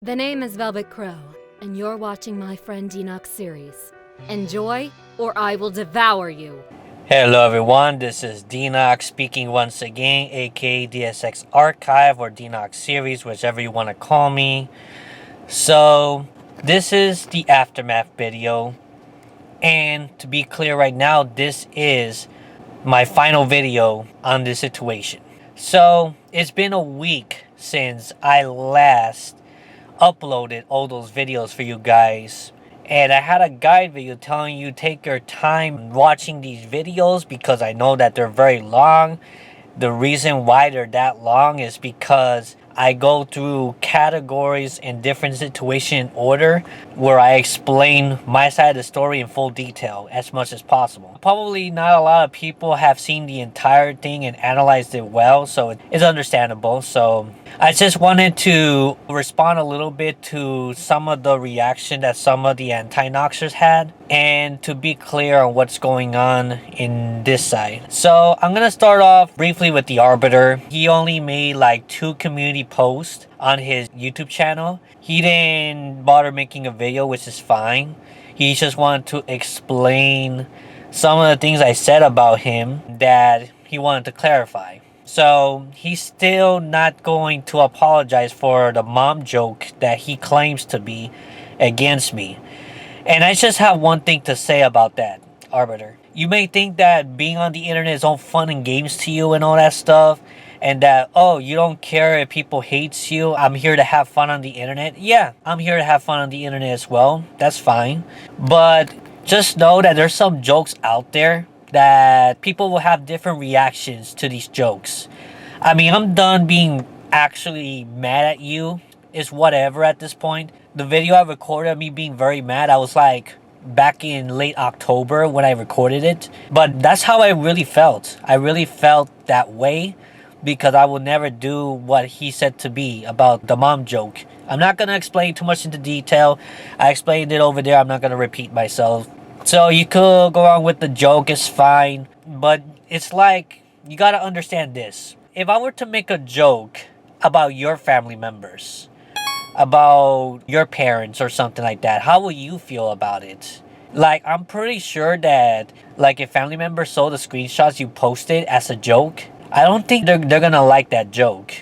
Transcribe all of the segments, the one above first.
The name is Velvet Crow, and you're watching my friend DenoxSeries. Enjoy, or I will devour you. Hello everyone, this is Denox speaking once again, aka DXS Archive or DenoxSeries, whichever you want to call me. So, this is the aftermath video, and to be clear right now, this is my final video on this situation. So, it's been a week since I last uploaded all those videos for you guys, and I had a guide video telling you take your time watching these videos because I know that they're very long. The reason why they're that long is because I go through categories in different situation order where I explain my side of the story in full detail as much as possible. Probably not a lot of people have seen the entire thing and analyzed it well, so it's understandable. So I just wanted to respond a little bit to some of the reaction that some of the Anti-Noxxers had, and to be clear on what's going on in this side. So I'm gonna start off briefly with the Arbiter. He only made like 2 community posts on his YouTube channel. He didn't bother making a video, which is fine. He just wanted to explain some of the things I said about him that he wanted to clarify. So he's still not going to apologize for the mom joke that he claims to be against me. And I just have one thing to say about that, Arbiter. You may think that being on the internet is all fun and games to you and all that stuff, and that, oh, you don't care if people hate you. I'm here to have fun on the internet. Yeah, I'm here to have fun on the internet as well. That's fine. But just know that there's some jokes out there that people will have different reactions to these jokes. I mean, I'm done being actually mad at you. It's whatever at this point. The video I recorded of me being very mad, I was like back in late October when I recorded it. But that's how I really felt. I really felt that way because I will never do what he said to be about the mom joke. I'm not going to explain too much into detail. I explained it over there. I'm not going to repeat myself. So you could go on with the joke, it's fine. But it's like, you got to understand this. If I were to make a joke about your family members, about your parents or something like that, how will you feel about it? Like, I'm pretty sure that, like, if family members saw the screenshots you posted as a joke, I don't think they're gonna like that joke.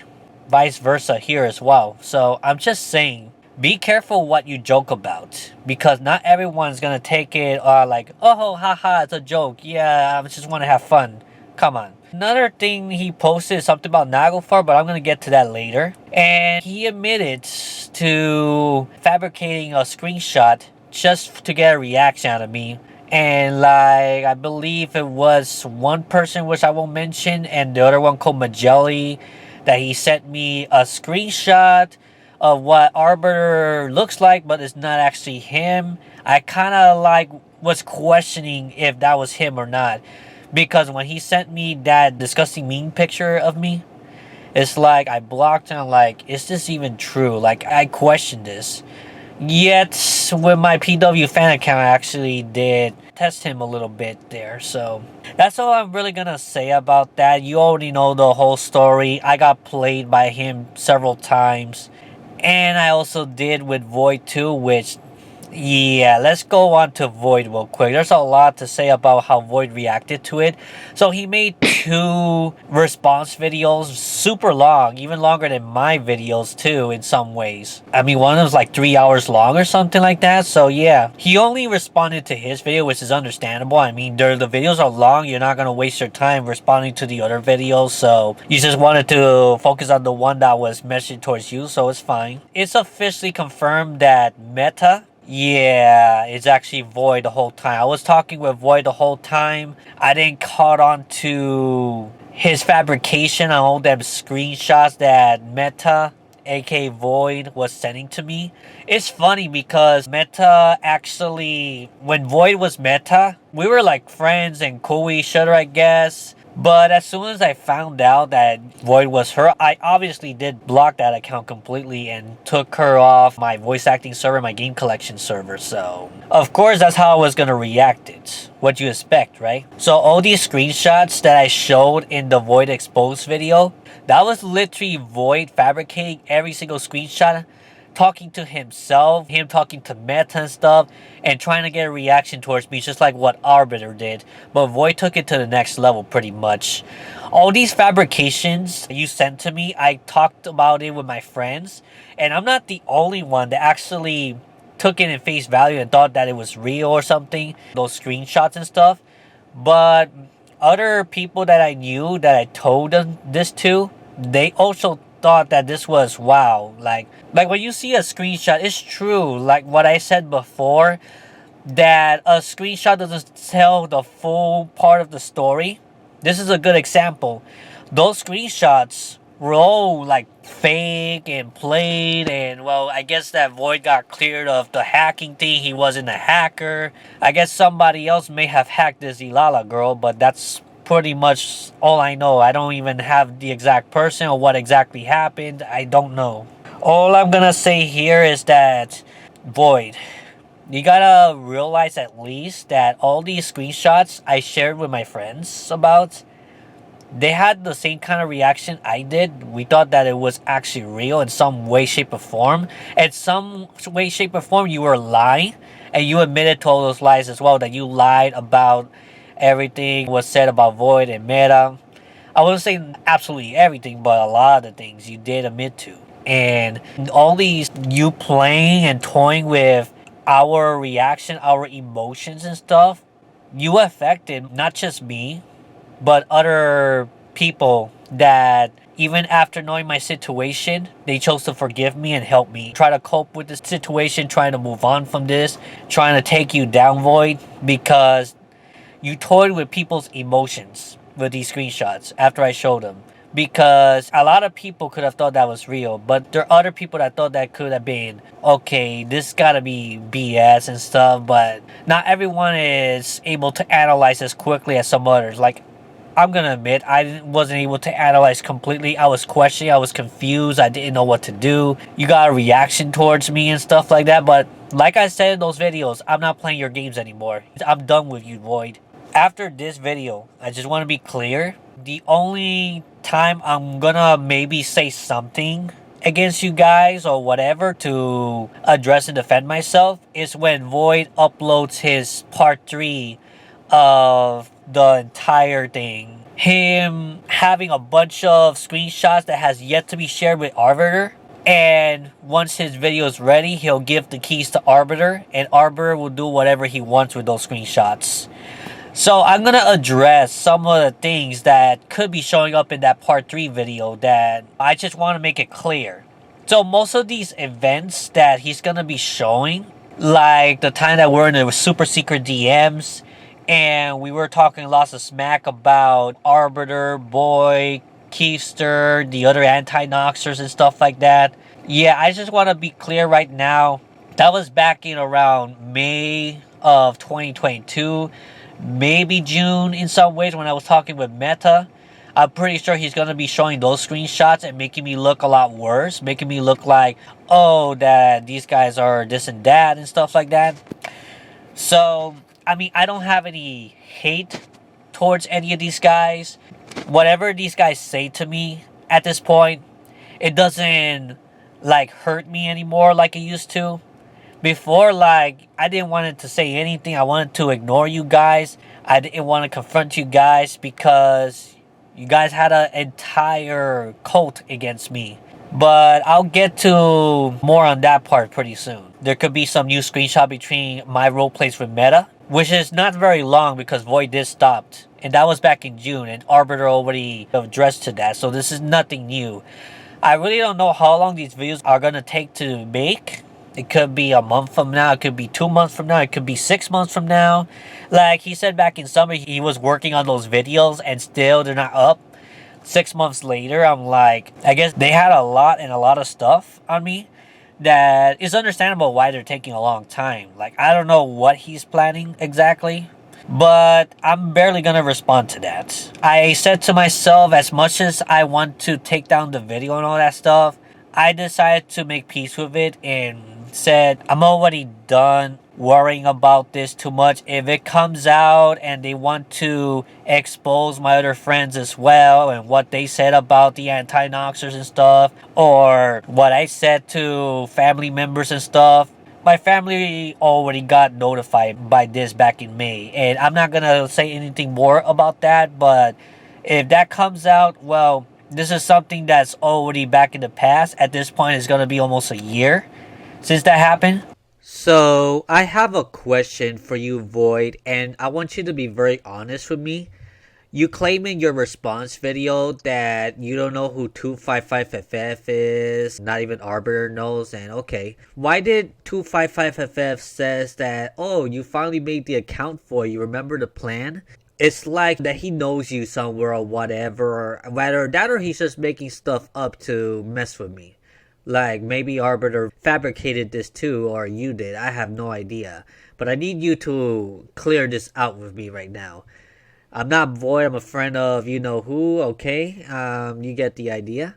Vice versa here as well. So I'm just saying, be careful what you joke about, because not everyone's gonna take it like, oh, haha, it's a joke. Yeah, I just want to have fun. Come on. Another thing he posted is something about Naglfar, but I'm going to get to that later. And he admitted to fabricating a screenshot just to get a reaction out of me. And like, I believe it was one person, which I won't mention, and the other one called Magelli, that he sent me a screenshot of what Arbiter looks like, but it's not actually him. I kind of like was questioning if that was him or not. Because when he sent me that disgusting meme picture of me, it's like I blocked him. Like, is this even true? Like, I questioned this. Yet, with my PW fan account, I actually did test him a little bit there. So, that's all I'm really gonna say about that. You already know the whole story. I got played by him several times. And I also did with Void too, which... yeah, let's go on to Void real quick. There's a lot to say about how Void reacted to it. So he made 2 response videos, super long, even longer than my videos too in some ways. I mean, one of them was like 3 hours long or something like that. So yeah, he only responded to his video, which is understandable. I mean, the videos are long. You're not going to waste your time responding to the other videos. So you just wanted to focus on the one that was messaged towards you. So it's fine. It's officially confirmed that Meta... yeah, it's actually Void the whole time. I was talking with Void the whole time. I didn't caught on to his fabrication on all them screenshots that Meta, aka Void, was sending to me. It's funny because Meta actually, when Void was Meta, we were like friends and cool with each other, I guess. But as soon as I found out that Void was her, I obviously did block that account completely and took her off my voice acting server, my game collection server. So, of course, that's how I was going to react it. What you expect, right? So, all these screenshots that I showed in the Void exposed video, that was literally Void fabricating every single screenshot talking to himself, him talking to Meta and stuff, and trying to get a reaction towards me, just like what Arbiter did. But Void took it to the next level pretty much. All these fabrications you sent to me, I talked about it with my friends, and I'm not the only one that actually took it in face value and thought that it was real or something, those screenshots and stuff. But other people that I knew that I told them this to, they also thought that this was wow. Like when you see a screenshot, it's true. Like what I said before, that a screenshot doesn't tell the full part of the story. This is a good example. Those screenshots were all like fake and played, and well, I guess that Void got cleared of the hacking thing. He wasn't a hacker. I guess somebody else may have hacked this Ilala girl, but that's pretty much all I know. I don't even have the exact person or what exactly happened. I don't know. All I'm gonna say here is that Void, you gotta realize at least that all these screenshots I shared with my friends about, they had the same kind of reaction I did. We thought that it was actually real in some way, shape, or form. In some way, shape, or form, you were lying, and you admitted to all those lies as well, that you lied about everything was said about Void and Meta. I wouldn't say absolutely everything, but a lot of the things you did admit to. And all these, you playing and toying with our reaction, our emotions and stuff, you affected not just me, but other people that even after knowing my situation, they chose to forgive me and help me try to cope with this situation, trying to move on from this, trying to take you down, Void, because you toyed with people's emotions with these screenshots after I showed them. Because a lot of people could have thought that was real, but there are other people that thought that could have been, okay, this gotta be BS and stuff, but not everyone is able to analyze as quickly as some others. Like, I'm gonna admit, I wasn't able to analyze completely. I was questioning, I was confused, I didn't know what to do. You got a reaction towards me and stuff like that, but like I said in those videos, I'm not playing your games anymore. I'm done with you, Void. After this video, I just want to be clear, the only time I'm gonna maybe say something against you guys or whatever to address and defend myself is when Void uploads his part 3 of the entire thing. Him having a bunch of screenshots that has yet to be shared with Arbiter. And once his video is ready, he'll give the keys to Arbiter, and Arbiter will do whatever he wants with those screenshots. So I'm going to address some of the things that could be showing up in that part 3 video that I just want to make it clear. So most of these events that he's going to be showing, like the time that we're in the super secret DMs, and we were talking lots of smack about Arbiter, Boy, Keister, the other Anti-Noxxers and stuff like that. Yeah, I just want to be clear right now. That was back in around May of 2022. Maybe June in some ways when I was talking with Meta. I'm pretty sure he's going to be showing those screenshots and making me look a lot worse. Making me look like, oh, that these guys are this and that and stuff like that. So, I mean, I don't have any hate towards any of these guys. Whatever these guys say to me at this point, it doesn't, like, hurt me anymore like it used to. Before, like, I didn't want to say anything. I wanted to ignore you guys. I didn't want to confront you guys because you guys had an entire cult against me. But I'll get to more on that part pretty soon. There could be some new screenshot between my roleplays with Meta, which is not very long because Void did stop. And that was back in June, and Arbiter already addressed to that, so this is nothing new. I really don't know how long these videos are going to take to make. It could be a month from now. It could be 2 months from now. It could be 6 months from now. Like he said back in summer, he was working on those videos and still they're not up. 6 months later, I'm like, I guess they had a lot of stuff on me that is understandable why they're taking a long time. Like, I don't know what he's planning exactly, but I'm barely going to respond to that. I said to myself, as much as I want to take down the video and all that stuff, I decided to make peace with it and said, I'm already done worrying about this too much. If it comes out and they want to expose my other friends as well and what they said about the Anti-Noxxers and stuff, or what I said to family members and stuff, my family already got notified by this back in May, and I'm not gonna say anything more about that. But if that comes out, well, this is something that's already back in the past. At this point, it's gonna be almost a year since that happened. So, I have a question for you, Void, and I want you to be very honest with me. You claim in your response video that you don't know who 255FF is, not even Arbiter knows, and okay. Why did 255FF says that, oh, you finally made the account for you, remember the plan? It's like that he knows you somewhere or whatever, or whether that or he's just making stuff up to mess with me. Like, maybe Arbiter fabricated this too, or you did. I have no idea. But I need you to clear this out with me right now. I'm not Void, I'm a friend of you-know-who, okay? You get the idea.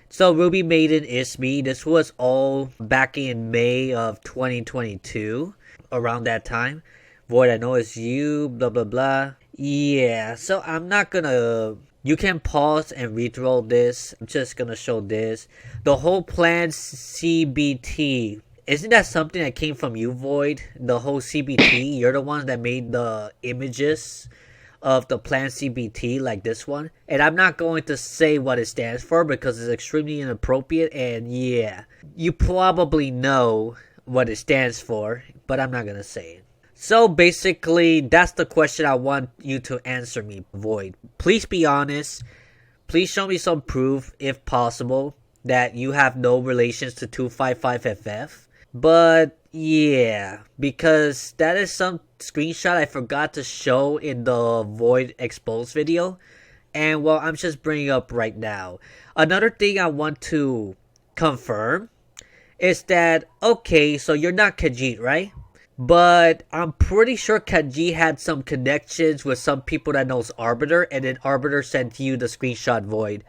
So, Ruby Maiden is me. This was all back in May of 2022, around that time. Void, I know it's you, blah, blah, blah. Yeah, so I'm not gonna... You can pause and read-roll this. I'm just gonna show this. The whole plan CBT. Isn't that something that came from you, Void? The whole CBT? You're the one that made the images of the plan CBT like this one. And I'm not going to say what it stands for because it's extremely inappropriate. And yeah, you probably know what it stands for, but I'm not gonna say it. So basically, that's the question I want you to answer me, Void. Please be honest. Please show me some proof, if possible, that you have no relations to 255FF. But yeah, because that is some screenshot I forgot to show in the Void Exposed video. And well, I'm just bringing up right now. Another thing I want to confirm is that, okay, so you're not Khajiit, right? But I'm pretty sure Khajiit had some connections with some people that knows Arbiter, and then Arbiter sent you the screenshot, Void.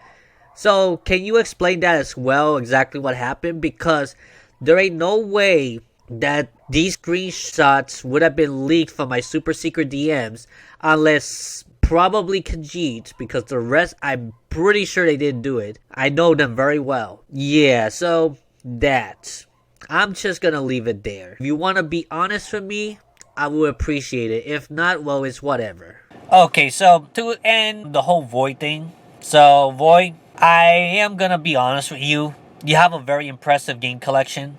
So, can you explain that as well, exactly what happened? Because there ain't no way that these screenshots would have been leaked from my super secret DMs unless probably Khajiit, because the rest, I'm pretty sure they didn't do it. I know them very well. Yeah, so that... I'm just gonna leave it there. If you want to be honest with me, I would appreciate it. If not, well, it's whatever. Okay, so to end the whole Void thing. So, Void, I am gonna be honest with you. You have a very impressive game collection.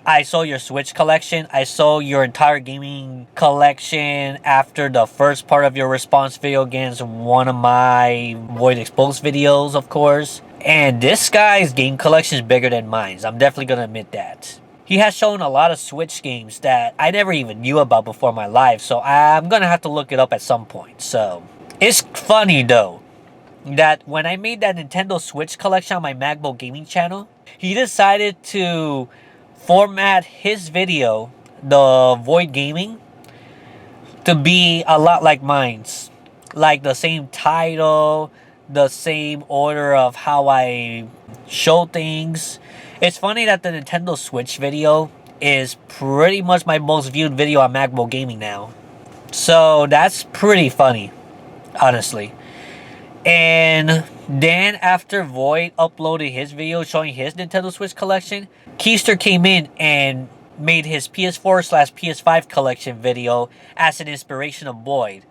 I saw your Switch collection. I saw your entire gaming collection after the first part of your response video against one of my Void Exposed videos, of course. And this guy's game collection is bigger than mine. I'm definitely gonna admit that. He has shown a lot of Switch games that I never even knew about before my life, so I'm gonna have to look it up at some point. So, it's funny though, that when I made that Nintendo Switch collection on my MacBook gaming channel, he decided to format his video, the Void Gaming, to be a lot like mine's. Like the same title, the same order of how I show things. It's funny that the Nintendo Switch video is pretty much my most viewed video on MacBook Gaming now. So that's pretty funny, honestly. And then after Void uploaded his video showing his Nintendo Switch collection, Keister came in and made his PS4/PS5 collection video as an inspiration of Void,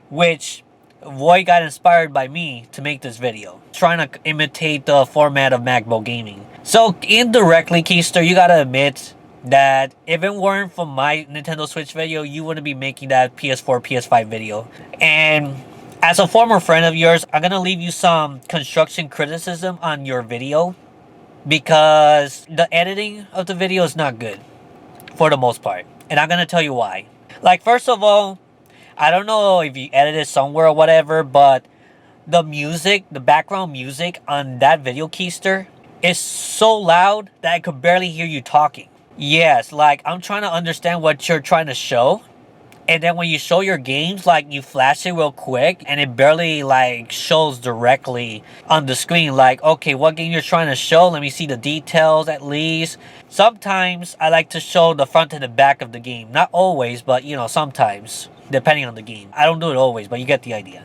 which Void got inspired by me to make this video, trying to imitate the format of MacBook Gaming. So indirectly, Keister, you gotta admit that if it weren't for my Nintendo Switch video, you wouldn't be making that PS4, PS5 video. And as a former friend of yours, I'm gonna leave you some construction criticism on your video, because the editing of the video is not good for the most part. And I'm gonna tell you why. Like, first of all, I don't know if you edited somewhere or whatever, but the music, the background music on that video, Keister, is so loud that I could barely hear you talking. Yes, like, I'm trying to understand what you're trying to show, And then when you show your games, like you flash it real quick and it barely like shows directly on the screen. Like, okay, what game you're trying to show? Let me see the details at least. Sometimes I like to show the front and the back of the game. Not always, but you know, sometimes, depending on the game. I don't do it always, but you get the idea.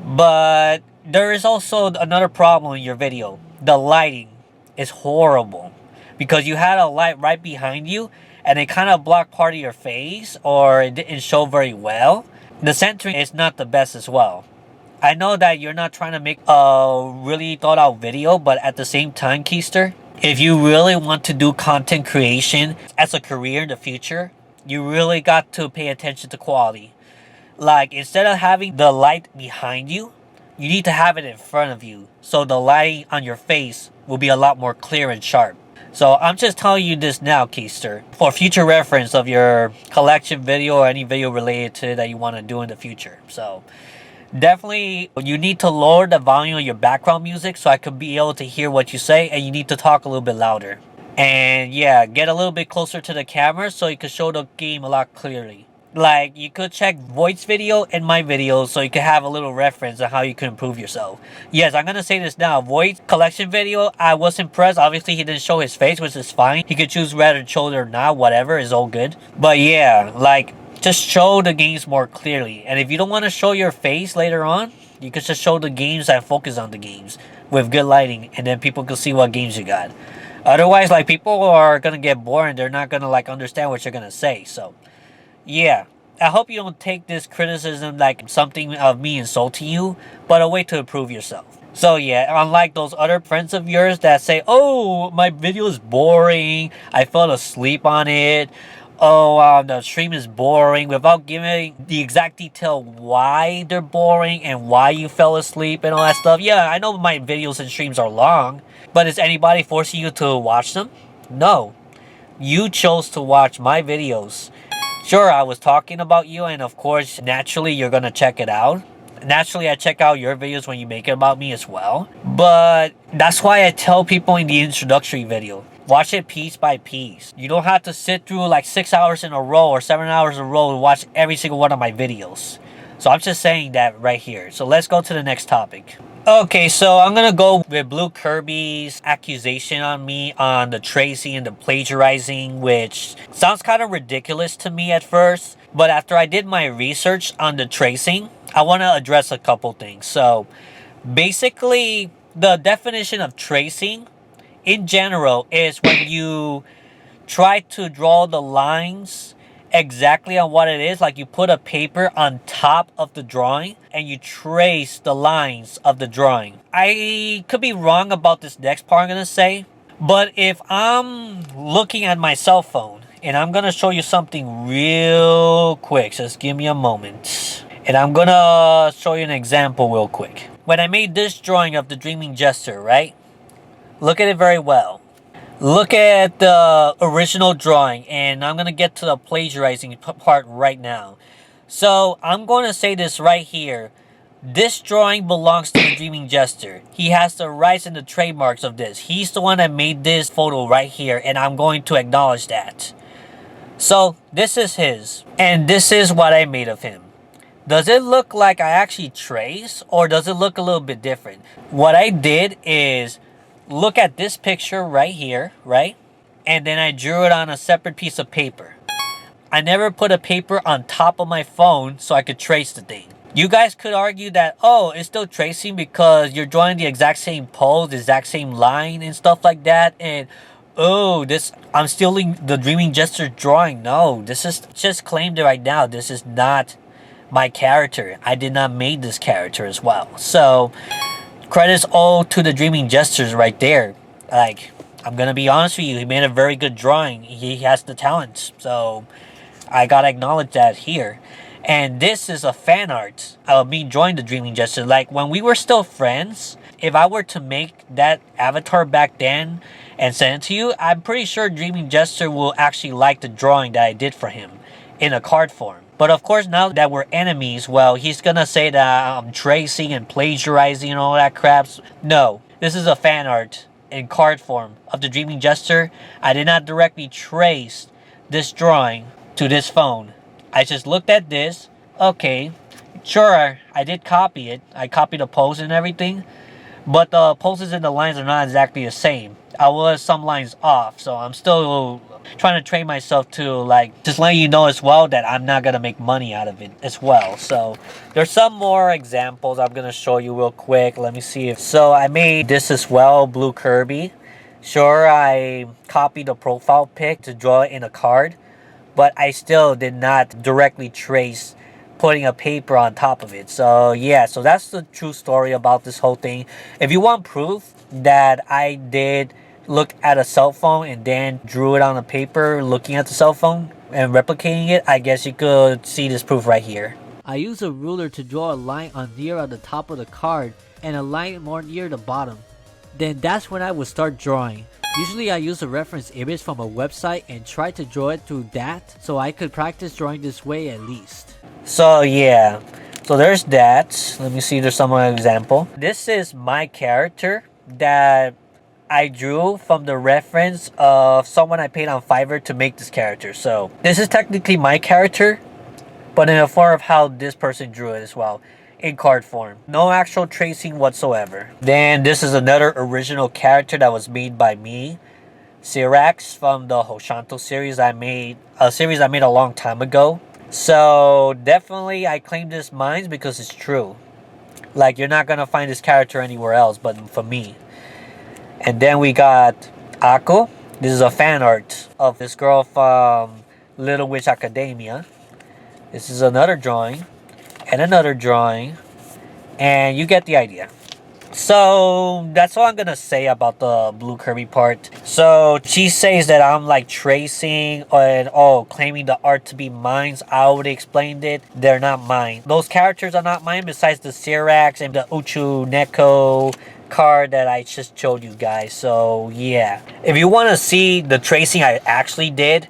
But there is also another problem in your video. The lighting is horrible because you had a light right behind you and it kind of blocked part of your face, or it didn't show very well. The centering is not the best as well. I know that you're not trying to make a really thought out video, but at the same time, Keister, if you really want to do content creation as a career in the future, you really got to pay attention to quality. Like, instead of having the light behind you, you need to have it in front of you, so the lighting on your face will be a lot more clear and sharp. So I'm just telling you this now, Keister, for future reference of your collection video or any video related to it that you want to do in the future. So definitely you need to lower the volume of your background music so I could be able to hear what you say, and you need to talk a little bit louder. And yeah, get a little bit closer to the camera so you can show the game a lot clearly. Like, you could check Void's video and my videos so you could have a little reference on how you can improve yourself. Yes, I'm gonna say this now. Void's collection video, I was impressed. Obviously, he didn't show his face, which is fine. He could choose whether to show it or not. Whatever, is all good. But yeah, like, just show the games more clearly. And if you don't want to show your face later on, you could just show the games and focus on the games with good lighting, and then people can see what games you got. Otherwise, like, people are gonna get bored and they're not gonna, like, understand what you're gonna say. So yeah, I hope you don't take this criticism like something of me insulting you, but a way to improve yourself. So yeah, unlike those other friends of yours that say, oh, my video is boring, I fell asleep on it, oh, the stream is boring, without giving the exact detail why they're boring and why you fell asleep and all that stuff. Yeah, I know my videos and streams are long, but is anybody forcing you to watch them? No. You chose to watch my videos. Sure, I was talking about you, and of course, naturally, you're gonna check it out. Naturally, I check out your videos when you make it about me as well. But that's why I tell people in the introductory video, watch it piece by piece. You don't have to sit through like 6 hours in a row or 7 hours in a row to watch every single one of my videos. So I'm just saying that right here. So let's go to the next topic. Okay, so I'm gonna go with Blue Kirby's accusation on me on the tracing and the plagiarizing, which sounds kind of ridiculous to me at first. But after I did my research on the tracing, I want to address a couple things. So basically, the definition of tracing in general is when you try to draw the lines exactly on what it is. Like, you put a paper on top of the drawing and you trace the lines of the drawing. I could be wrong about this next part I'm gonna say, but if I'm looking at my cell phone and I'm gonna show you something real quick, just give me a moment, and I'm gonna show you an example real quick. When I made this drawing of the Dreaming Jester, right, look at it very well. Look at the original drawing, and I'm going to get to the plagiarizing part right now. So, I'm going to say this right here. This drawing belongs to the Dreaming Jester. He has the rights and the trademarks of this. He's the one that made this photo right here, and I'm going to acknowledge that. So, this is his, and this is what I made of him. Does it look like I actually traced, or does it look a little bit different? What I did is look at this picture right here, right? And then I drew it on a separate piece of paper. I never put a paper on top of my phone so I could trace the thing. You guys could argue that, oh, it's still tracing because you're drawing the exact same pose, the exact same line and stuff like that. And, oh, I'm stealing the Dreaming Jester drawing. No, this is just claimed it right now. This is not my character. I did not make this character as well. So credits all to the Dreaming Jesters right there. Like, I'm gonna be honest with you, he made a very good drawing. He has the talent, so I gotta acknowledge that here. And this is a fan art of me drawing the Dreaming Jester. Like, when we were still friends, if I were to make that avatar back then and send it to you, I'm pretty sure Dreaming Jester will actually like the drawing that I did for him in a card form. But of course, now that we're enemies, well, he's gonna say that I'm tracing and plagiarizing and all that crap. No, this is a fan art in card form of the Dreaming Jester. I did not directly trace this drawing to this phone. I just looked at this. Okay, sure, I did copy it. I copied the pose and everything. But the poses and the lines are not exactly the same. I was some lines off, so I'm still trying to train myself to like just letting you know as well that I'm not gonna make money out of it as well. So there's some more examples I'm gonna show you real quick. Let me see if so. I made this as well, Blue Kirby. Sure, I copied the profile pic to draw it in a card, but I still did not directly trace putting a paper on top of it. So yeah, so that's the true story about this whole thing. If you want proof that I did look at a cell phone and then drew it on a paper looking at the cell phone and replicating it, I guess you could see this proof right here. I use a ruler to draw a line on the top of the card and a line more near the bottom. Then that's when I would start drawing. Usually I use a reference image from a website and try to draw it through that so I could practice drawing this way at least. So yeah, so there's that. Let me see, there's some more example. This is my character that I drew from the reference of someone I paid on Fiverr to make this character. So this is technically my character, but in the form of how this person drew it as well, in card form. No actual tracing whatsoever. Then this is another original character that was made by me, Cyrax, from the Hoshanto series I made, a series I made a long time ago. So definitely I claim this mine because it's true. Like, you're not gonna find this character anywhere else but for me. And then we got Ako. This is a fan art of this girl from Little Witch Academia. This is another drawing and another drawing, and you get the idea. So that's all I'm gonna say about the Blue Kirby part. So she says that I'm like tracing and claiming the art to be mine. I already explained it. They're not mine. Those characters are not mine, besides the Cyrax and the Uchu Neko card that I just showed you guys. So yeah, if you want to see the tracing I actually did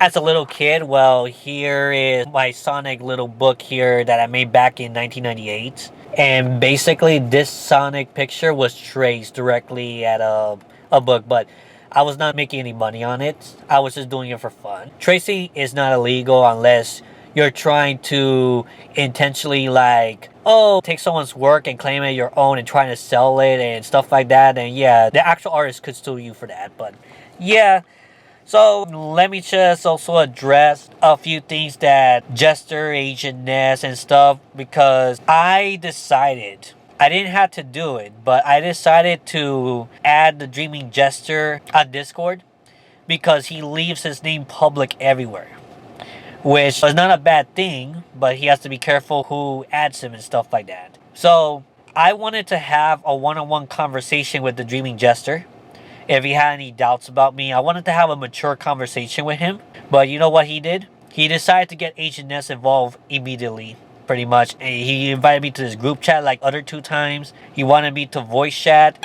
as a little kid, well, here is my Sonic little book here that I made back in 1998. And basically this Sonic picture was traced directly at a book, but I was not making any money on it. I was just doing it for fun. Tracing is not illegal unless you're trying to intentionally take someone's work and claim it your own and trying to sell it and stuff like that. And yeah, the actual artist could sue you for that. But yeah. So let me just also address a few things that Jester, Agent Ness and stuff, because I decided, I didn't have to do it, but I decided to add the Dreaming Jester on Discord because he leaves his name public everywhere, which is not a bad thing, but he has to be careful who adds him and stuff like that. So I wanted to have a one-on-one conversation with the Dreaming Jester. If he had any doubts about me, I wanted to have a mature conversation with him. But you know what he did? He decided to get Agent Ness involved immediately, pretty much. And he invited me to his group chat like other 2 times. He wanted me to voice chat.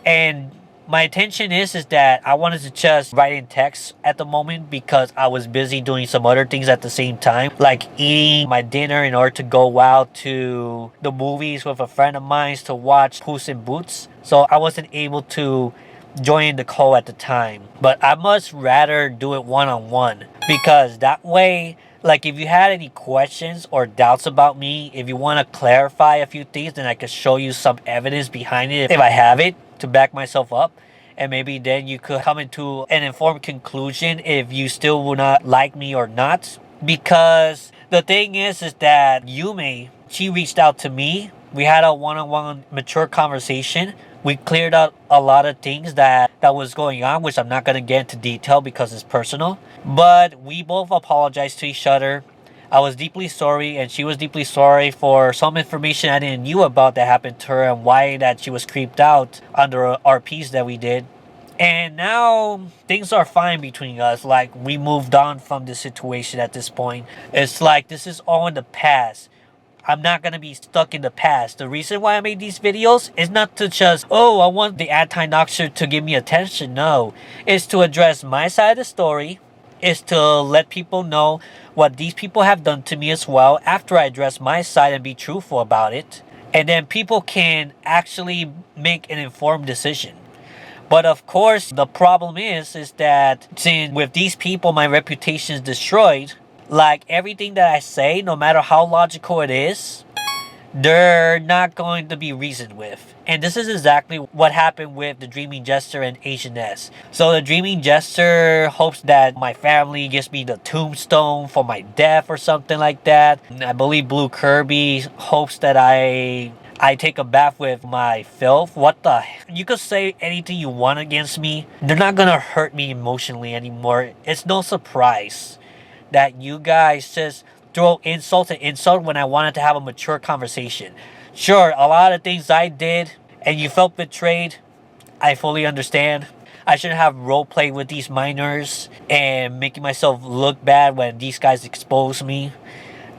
And my intention is that I wanted to just write in text at the moment because I was busy doing some other things at the same time, like eating my dinner in order to go out to the movies with a friend of mine to watch Puss in Boots. So I wasn't able to join the call at the time, but I much rather do it one-on-one because that way, like, if you had any questions or doubts about me, if you want to clarify a few things, then I could show you some evidence behind it if I have it to back myself up, and maybe then you could come into an informed conclusion if you still will not like me or not. Because the thing is that Yume, she reached out to me. We had a one-on-one mature conversation. We cleared out a lot of things that was going on, which I'm not going to get into detail because it's personal. But we both apologized to each other. I was deeply sorry, and she was deeply sorry for some information I didn't knew about that happened to her and why that she was creeped out under RPs that we did. And now things are fine between us. Like, we moved on from this situation at this point. It's like this is all in the past. I'm not going to be stuck in the past. The reason why I made these videos is not to just, I want the Anti-Noxxer to give me attention. No. It's to address my side of the story. It's to let people know what these people have done to me as well after I address my side and be truthful about it. And then people can actually make an informed decision. But of course, the problem is that since with these people my reputation is destroyed, Like, everything that I say, no matter how logical it is, they're not going to be reasoned with. And this is exactly what happened with the Dreaming Jester and Asian S. So the Dreaming Jester hopes that my family gives me the tombstone for my death or something like that. I believe Blue Kirby hopes that I take a bath with my filth. What the heck? You could say anything you want against me. They're not gonna hurt me emotionally anymore. It's no surprise that you guys just throw insult to insult when I wanted to have a mature conversation. Sure, a lot of things I did and you felt betrayed, I fully understand. I shouldn't have roleplayed with these minors and making myself look bad when these guys expose me.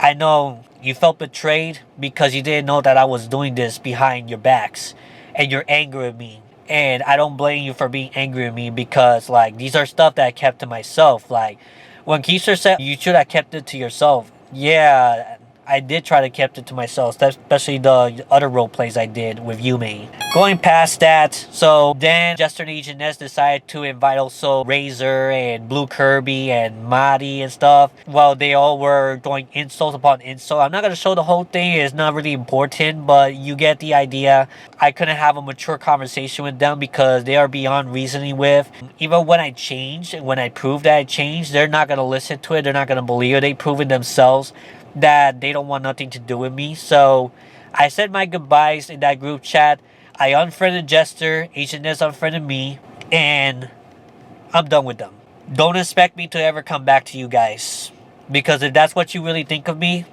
I know you felt betrayed because you didn't know that I was doing this behind your backs and you're angry at me. And I don't blame you for being angry at me because, like, these are stuff that I kept to myself. Like, when Keister said you should have kept it to yourself, yeah, I did try to keep it to myself, especially the other role plays I did with Yume. Going past that, so then Jester and Agent S decided to invite also Razor and Blue Kirby and Madi and stuff. Well, they all were doing insult upon insult. I'm not going to show the whole thing, it's not really important, but you get the idea. I couldn't have a mature conversation with them because they are beyond reasoning with. Even when I changed, and when I proved that I changed, they're not going to listen to it, they're not going to believe it. They've proven themselves that they don't want nothing to do with me. So I said my goodbyes in that group chat. I unfriended Jester, Agent S unfriended me, and I'm done with them. Don't expect me to ever come back to you guys, because if that's what you really think of me,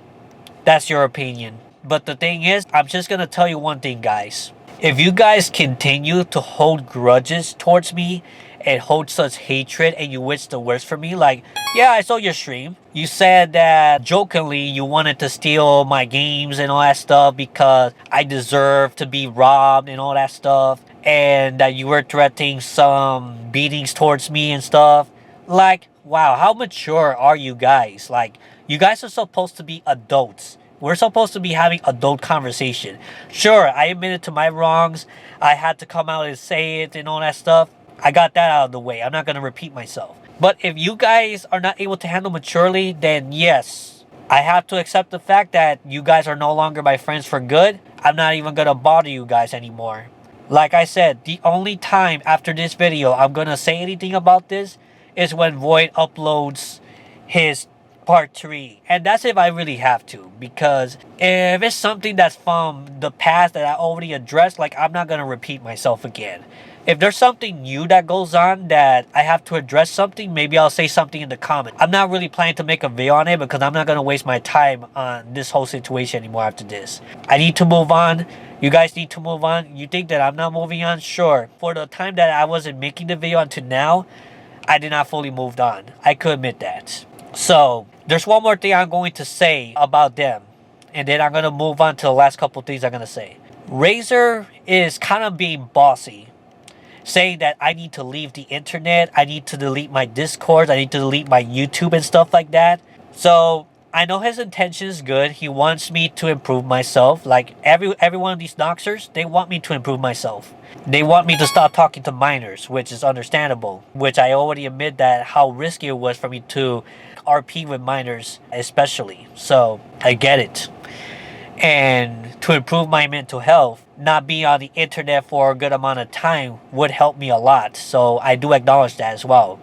that's your opinion. But the thing is, I'm just gonna tell you one thing, guys. If you guys continue to hold grudges towards me and hold such hatred and you wish the worst for me, like, yeah, I saw your stream. You said that jokingly you wanted to steal my games and all that stuff because I deserve to be robbed and all that stuff, and that you were threatening some beatings towards me and stuff. Like, wow, how mature are you guys? Like, you guys are supposed to be adults. We're supposed to be having adult conversation. Sure, I admitted to my wrongs. I had to come out and say it and all that stuff. I got that out of the way. I'm not going to repeat myself. But if you guys are not able to handle maturely, then yes, I have to accept the fact that you guys are no longer my friends for good. I'm not even going to bother you guys anymore. Like I said, the only time after this video I'm going to say anything about this is when Void uploads his part 3, and that's if I really have to, because if it's something that's from the past that I already addressed, like, I'm not gonna repeat myself again. If there's something new that goes on that I have to address something, maybe I'll say something in the comments. I'm not really planning to make a video on it because I'm not gonna waste my time on this whole situation anymore after this. I need to move on. You guys need to move on. You think that I'm not moving on? Sure. For the time that I wasn't making the video until now, I did not fully move on. I could admit that. So there's one more thing I'm going to say about them, and then I'm going to move on to the last couple things I'm going to say. Razor is kind of being bossy, saying that I need to leave the internet, I need to delete my Discord, I need to delete my YouTube and stuff like that. So I know his intention is good. He wants me to improve myself. Like every one of these Noxxers, they want me to improve myself. They want me to stop talking to minors, which is understandable. Which I already admit that how risky it was for me to RP with minors especially. So I get it. And to improve my mental health, not being on the internet for a good amount of time would help me a lot. So I do acknowledge that as well.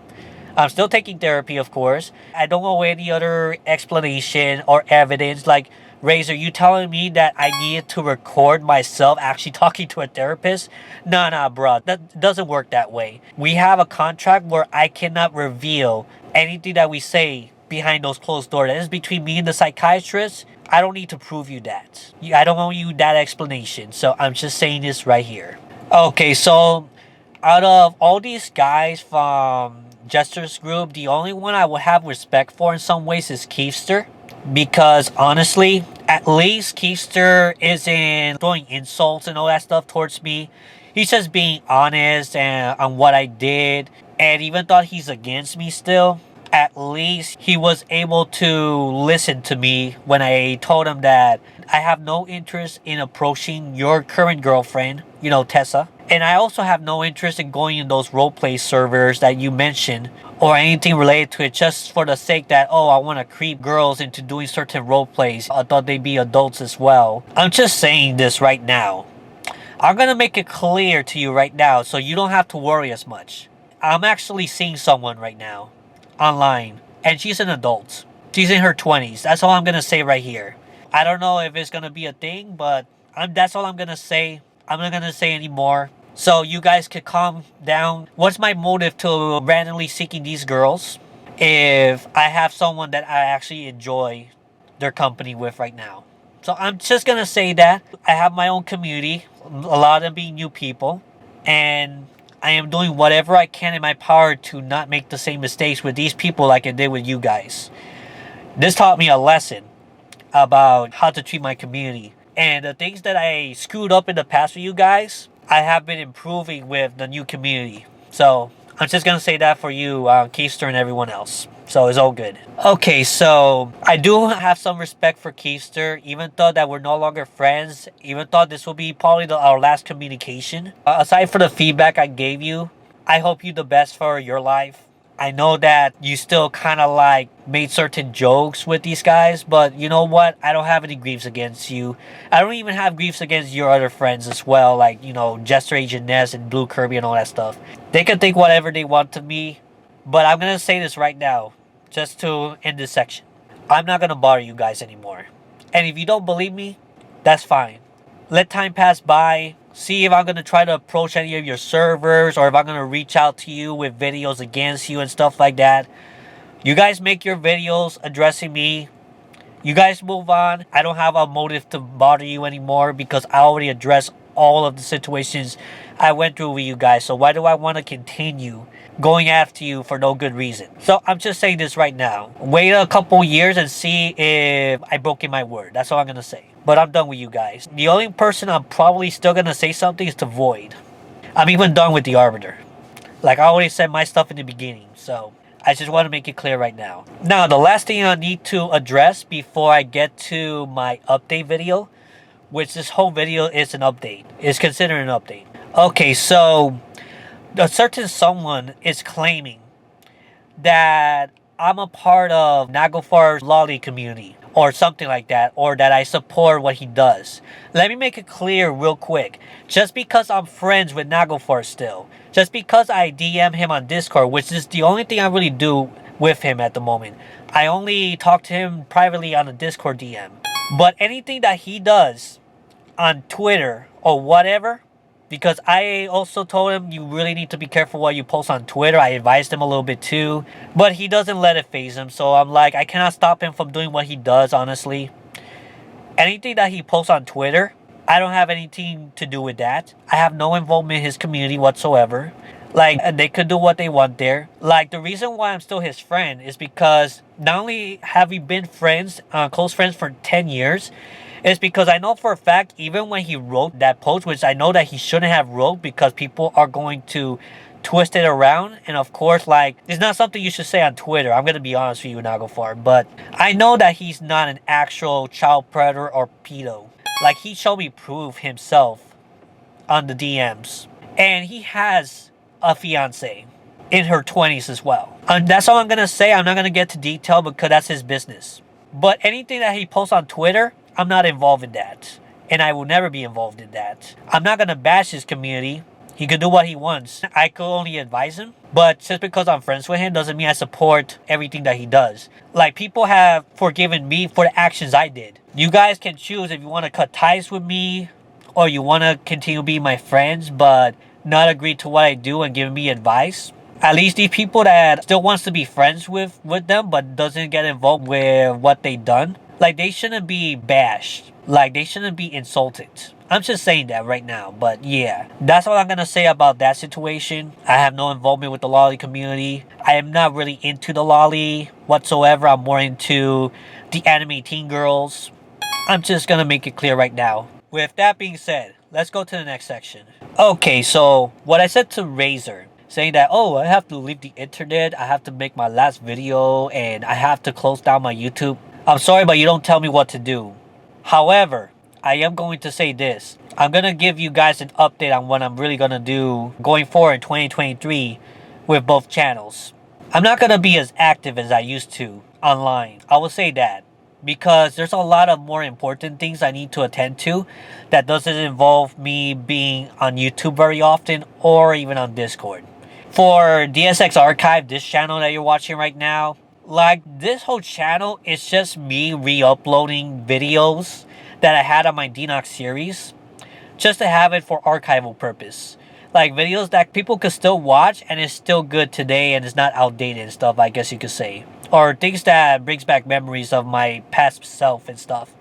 I'm still taking therapy, of course. I don't know any other explanation or evidence. Like, Razor, you telling me that I needed to record myself actually talking to a therapist? Nah, bro. That doesn't work that way. We have a contract where I cannot reveal anything that we say behind those closed doors. That is between me and the psychiatrist. I don't need to prove you that. I don't owe you that explanation. So I'm just saying this right here. Okay, so out of all these guys from Jester's group, the only one I would have respect for in some ways is Keister. Because honestly, at least Keister isn't throwing insults and all that stuff towards me. He's just being honest and on what I did. And even though he's against me still, at least he was able to listen to me when I told him that I have no interest in approaching your current girlfriend, you know, Tessa. And I also have no interest in going in those roleplay servers that you mentioned or anything related to it just for the sake that, oh, I want to creep girls into doing certain roleplays. I thought they'd be adults as well. I'm just saying this right now. I'm going to make it clear to you right now so you don't have to worry as much. I'm actually seeing someone right now online, and she's an adult. She's in her 20s. That's all I'm going to say right here. I don't know if it's going to be a thing, but that's all I'm going to say. I'm not going to say anymore. So you guys could calm down. What's my motive to randomly seeking these girls if I have someone that I actually enjoy their company with right now? So I'm just going to say that. I have my own community, a lot of them being new people, and I am doing whatever I can in my power to not make the same mistakes with these people like I did with you guys. This taught me a lesson about how to treat my community. And the things that I screwed up in the past with you guys, I have been improving with the new community. So I'm just going to say that for you, Keister, and everyone else. So it's all good. Okay, so I do have some respect for Keister, even though that we're no longer friends, even though this will be probably our last communication. Aside from the feedback I gave you, I hope you the best for your life. I know that you still kind of like made certain jokes with these guys, but you know what? I don't have any griefs against you. I don't even have griefs against your other friends as well, like, you know, Jester Agent Ness and Blue Kirby and all that stuff. They can think whatever they want to me, but I'm going to say this right now, just to end this section. I'm not going to bother you guys anymore. And if you don't believe me, that's fine. Let time pass by. See if I'm going to try to approach any of your servers or if I'm going to reach out to you with videos against you and stuff like that. You guys make your videos addressing me. You guys move on. I don't have a motive to bother you anymore because I already addressed all of the situations I went through with you guys. So why do I want to continue going after you for no good reason? So I'm just saying this right now. Wait a couple years and see if I broke in my word. That's all I'm going to say. But I'm done with you guys. The only person I'm probably still going to say something is to Void. I'm even done with the Arbiter. Like I already said my stuff in the beginning. So I just want to make it clear right now. Now, the last thing I need to address before I get to my update video, which this whole video is an update, is considered an update. Okay, so a certain someone is claiming that I'm a part of Naglfar's lolly community or something like that, or that I support what he does. Let me make it clear real quick. Just because I'm friends with Naglfar still, just because I DM him on Discord, which is the only thing I really do with him at the moment. I only talk to him privately on a Discord DM. But anything that he does on Twitter or whatever, because I also told him you really need to be careful what you post on Twitter. I advised him a little bit too, but he doesn't let it faze him. So I'm like, I cannot stop him from doing what he does, honestly. Anything that he posts on Twitter, I don't have anything to do with that. I have no involvement in his community whatsoever. Like, they could do what they want there. Like, the reason why I'm still his friend is because not only have we been friends, close friends for 10 years, it's because I know for a fact, even when he wrote that post, which I know that he shouldn't have wrote because people are going to twist it around. And of course, like, it's not something you should say on Twitter. I'm going to be honest with you, Naglfar. But I know that he's not an actual child predator or pedo. Like, he showed me proof himself on the DMs. And he has a fiance in her 20s as well. And that's all I'm going to say. I'm not going to get to detail because that's his business. But anything that he posts on Twitter, I'm not involved in that. And I will never be involved in that. I'm not going to bash his community. He can do what he wants. I could only advise him. But just because I'm friends with him doesn't mean I support everything that he does. Like, people have forgiven me for the actions I did. You guys can choose if you want to cut ties with me or you want to continue being my friends but not agree to what I do and give me advice. At least these people that still wants to be friends with them but doesn't get involved with what they done, like, they shouldn't be bashed. Like, they shouldn't be insulted. I'm just saying that right now. But yeah, that's all I'm going to say about that situation. I have no involvement with the lolly community. I am not really into the lolly whatsoever. I'm more into the anime teen girls. I'm just going to make it clear right now. With that being said, let's go to the next section. Okay, so what I said to Razor, saying that, oh, I have to leave the internet, I have to make my last video, and I have to close down my YouTube. I'm sorry, but you don't tell me what to do. However, I am going to say this. I'm going to give you guys an update on what I'm really going to do going forward in 2023 with both channels. I'm not going to be as active as I used to online. I will say that. Because there's a lot of more important things I need to attend to that doesn't involve me being on YouTube very often or even on Discord. For DSX Archive, this channel that you're watching right now, like this whole channel is just me re-uploading videos that I had on my DenoxSeries just to have it for archival purpose. Like videos that people could still watch and is still good today and is not outdated and stuff, I guess you could say. Or things that brings back memories of my past self and stuff.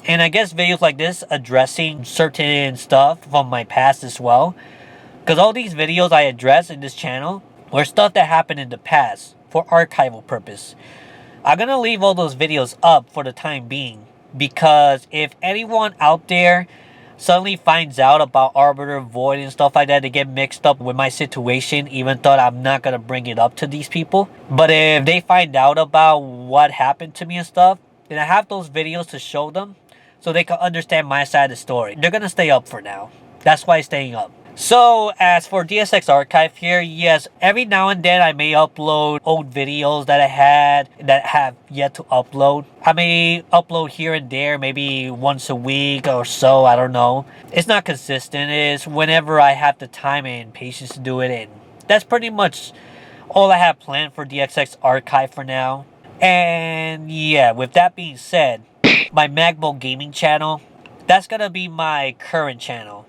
And I guess videos like this addressing certain stuff from my past as well. Because all these videos I address in this channel were stuff that happened in the past for archival purpose. I'm going to leave all those videos up for the time being. Because if anyone out there suddenly finds out about Arbiter, Void, and stuff like that, they get mixed up with my situation, even though I'm not going to bring it up to these people. But if they find out about what happened to me and stuff, then I have those videos to show them so they can understand my side of the story. They're going to stay up for now. That's why it's staying up. So, as for DSX Archive here, yes, every now and then I may upload old videos that I had that have yet to upload. I may upload here and there, maybe once a week or so, I don't know. It's not consistent, it's whenever I have the time and patience to do it, and that's pretty much all I have planned for DXX Archive for now. And yeah, with that being said, my MacBook gaming channel, that's gonna be my current channel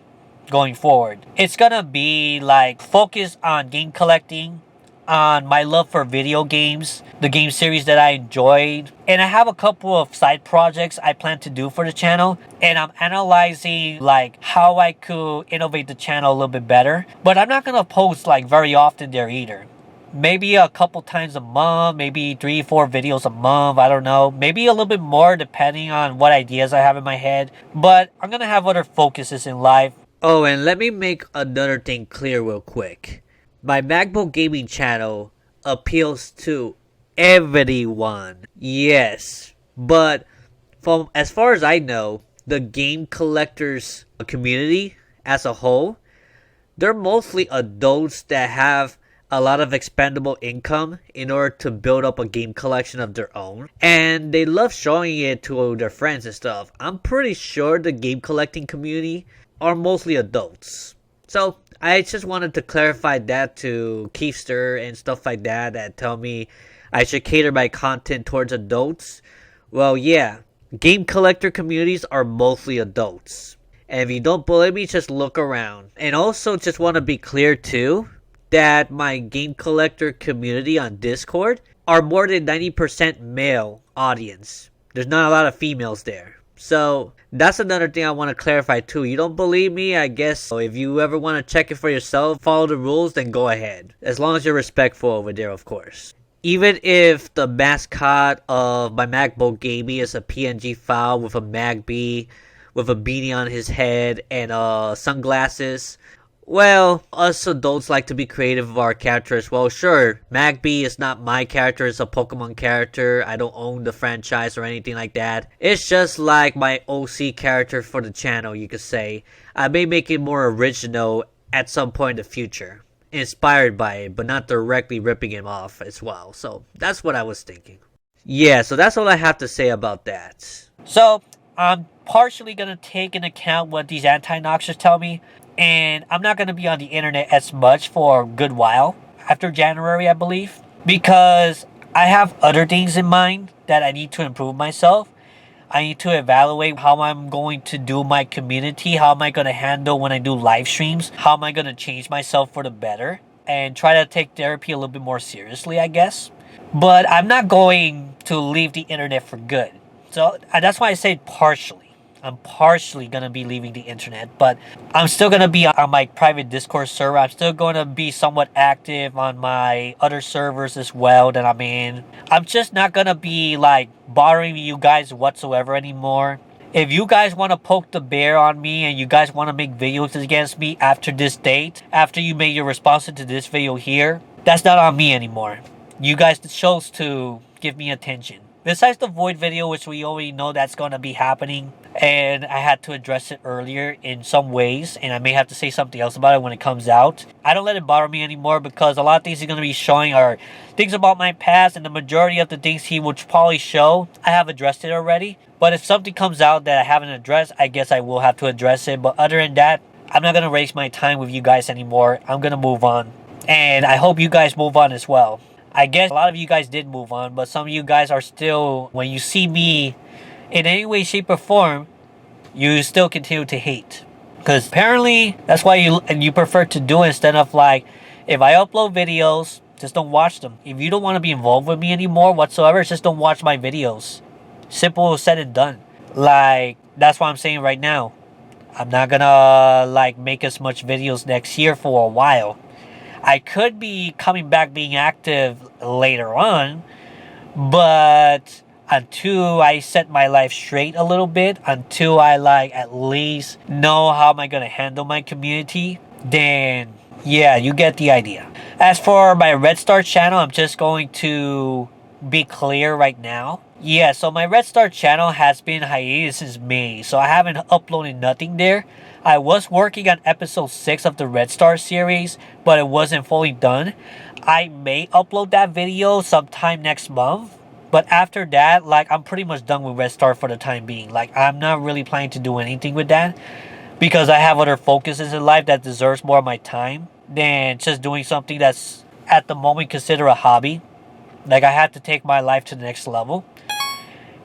going forward. It's gonna be like focused on game collecting, on my love for video games, the game series that I enjoyed, and I have a couple of side projects I plan to do for the channel, and I'm analyzing like how I could innovate the channel a little bit better. But I'm not gonna post like very often there either. Maybe a couple times a month, maybe 3-4 videos a month, I don't know. Maybe a little bit more depending on what ideas I have in my head. But I'm gonna have other focuses in life. Oh, and let me make another thing clear real quick. My MacBook gaming channel appeals to everyone. Yes. But from as far as I know, the game collectors community as a whole, they're mostly adults that have a lot of expendable income in order to build up a game collection of their own. And they love showing it to their friends and stuff. I'm pretty sure the game collecting community are mostly adults. So I just wanted to clarify that to Keefster and stuff like that that tell me I should cater my content towards adults. Well, yeah, game collector communities are mostly adults. And if you don't believe me, just look around. And also just want to be clear too that my game collector community on Discord are more than 90% male audience. There's not a lot of females there. So that's another thing I want to clarify too. You don't believe me? I guess if you ever want to check it for yourself, follow the rules, then go ahead. As long as you're respectful over there, of course. Even if the mascot of my MacBook gaming is a PNG file with a MacB, with a beanie on his head and sunglasses, well, us adults like to be creative with our characters. Well, sure, MacB is not my character, it's a Pokemon character. I don't own the franchise or anything like that. It's just like my OC character for the channel, you could say. I may make it more original at some point in the future. Inspired by it, but not directly ripping him off as well. So, that's what I was thinking. Yeah, so that's all I have to say about that. So, I'm partially going to take into account what these Anti-Noxxers tell me. And I'm not going to be on the internet as much for a good while after January, I believe. Because I have other things in mind that I need to improve myself. I need to evaluate how I'm going to do my community. How am I going to handle when I do live streams? How am I going to change myself for the better? And try to take therapy a little bit more seriously, I guess. But I'm not going to leave the internet for good. So that's why I say partially. I'm partially going to be leaving the internet, but I'm still going to be on my private Discord server. I'm still going to be somewhat active on my other servers as well that I'm in. I'm just not going to be like bothering you guys whatsoever anymore. If you guys want to poke the bear on me and you guys want to make videos against me after this date, after you made your response to this video here, that's not on me anymore. You guys chose to give me attention. Besides the Void video, which we already know that's going to be happening, and I had to address it earlier in some ways, and I may have to say something else about it when it comes out. I don't let it bother me anymore because a lot of things he's going to be showing are things about my past, and the majority of the things he would probably show, I have addressed it already. But if something comes out that I haven't addressed, I guess I will have to address it. But other than that, I'm not going to waste my time with you guys anymore. I'm going to move on. And I hope you guys move on as well. I guess a lot of you guys did move on, but some of you guys are still, when you see me in any way, shape, or form, you still continue to hate. Because apparently, that's why you prefer to do it instead of like, if I upload videos, just don't watch them. If you don't want to be involved with me anymore whatsoever, just don't watch my videos. Simple said and done. Like, that's what I'm saying right now. I'm not gonna like make as much videos next year for a while. I could be coming back being active later on, but until I set my life straight a little bit, until I like at least know how am I gonna handle my community, then yeah, you get the idea. As for my Red Star channel, I'm just going to be clear right now. Yeah, so my Red Star channel has been hiatus since May, so I haven't uploaded nothing there. I was working on episode 6 of the Red Star series, but it wasn't fully done. I may upload that video sometime next month, but after that, like, I'm pretty much done with Red Star for the time being. Like, I'm not really planning to do anything with that because I have other focuses in life that deserves more of my time than just doing something that's at the moment considered a hobby. Like, I had to take my life to the next level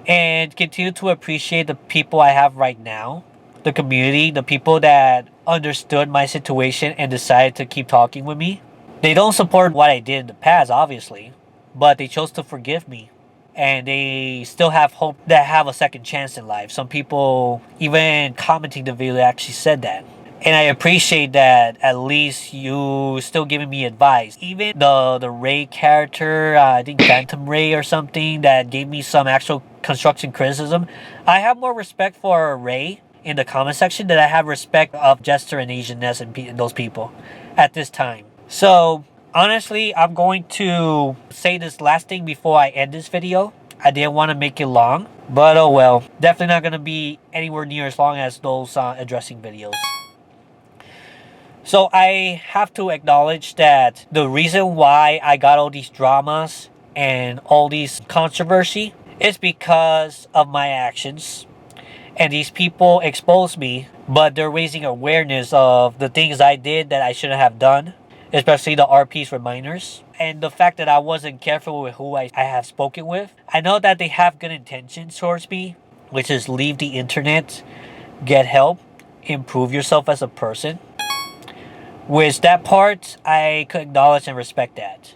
and continue to appreciate the people I have right now. The community, the people that understood my situation and decided to keep talking with me. They don't support what I did in the past, obviously, but they chose to forgive me. And they still have hope that I have a second chance in life. Some people, even commenting the video, actually said that. And I appreciate that at least you still giving me advice. Even the Ray character, I think Phantom Ray or something, that gave me some actual construction criticism. I have more respect for Ray in the comment section than I have respect of Jester and Asian Ness and those people at this time. So honestly, I'm going to say this last thing before I end this video. I didn't want to make it long, but oh well. Definitely not going to be anywhere near as long as those addressing videos. So I have to acknowledge that the reason why I got all these dramas and all these controversy is because of my actions. And these people expose me, but they're raising awareness of the things I did that I shouldn't have done, especially the RPs for minors. And the fact that I wasn't careful with who I have spoken with. I know that they have good intentions towards me, which is leave the internet, get help, improve yourself as a person. Which that part, I could acknowledge and respect that.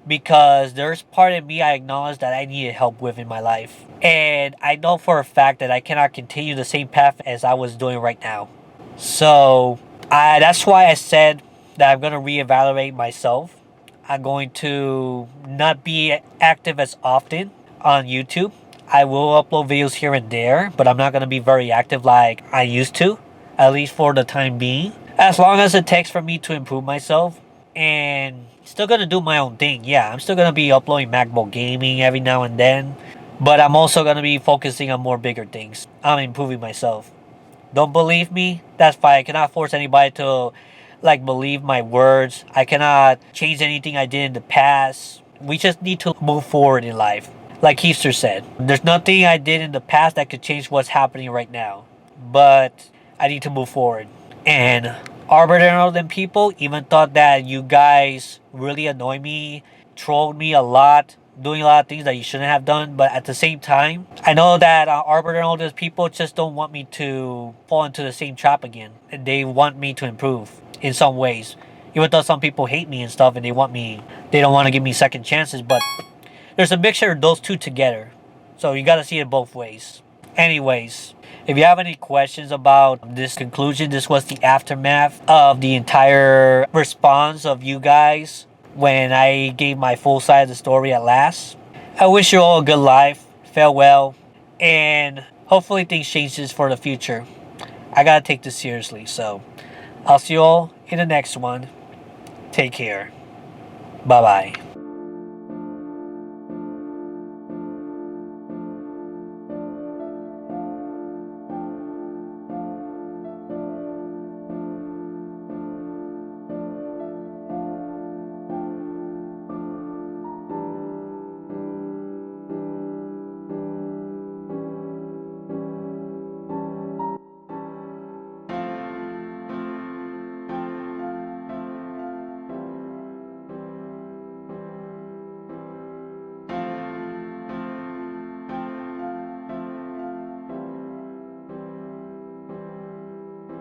Because there's part of me I acknowledge that I needed help with in my life. And I know for a fact that I cannot continue the same path as I was doing right now. So, that's why I said that I'm going to reevaluate myself. I'm going to not be active as often on YouTube. I will upload videos here and there, but I'm not going to be very active like I used to. At least for the time being. As long as it takes for me to improve myself. And still gonna do my own thing. Yeah, I'm still gonna be uploading MacBook gaming every now and then. But I'm also gonna be focusing on more bigger things. I'm improving myself. Don't believe me? That's fine. I cannot force anybody to like believe my words. I cannot change anything I did in the past. We just need to move forward in life. Like Heaster said, there's nothing I did in the past that could change what's happening right now. But I need to move forward. And Arbiter and all them people even thought that you guys really annoy me, trolled me a lot, doing a lot of things that you shouldn't have done. But at the same time, I know that Arbiter and all those people just don't want me to fall into the same trap again. And they want me to improve in some ways. Even though some people hate me and stuff and they don't want to give me second chances. But there's a mixture of those two together. So you gotta see it both ways. Anyways, if you have any questions about this conclusion, this was the aftermath of the entire response of you guys when I gave my full side of the story at last. I wish you all a good life, farewell, and hopefully things changes for the future. I gotta take this seriously, so I'll see you all in the next one. Take care. Bye-bye.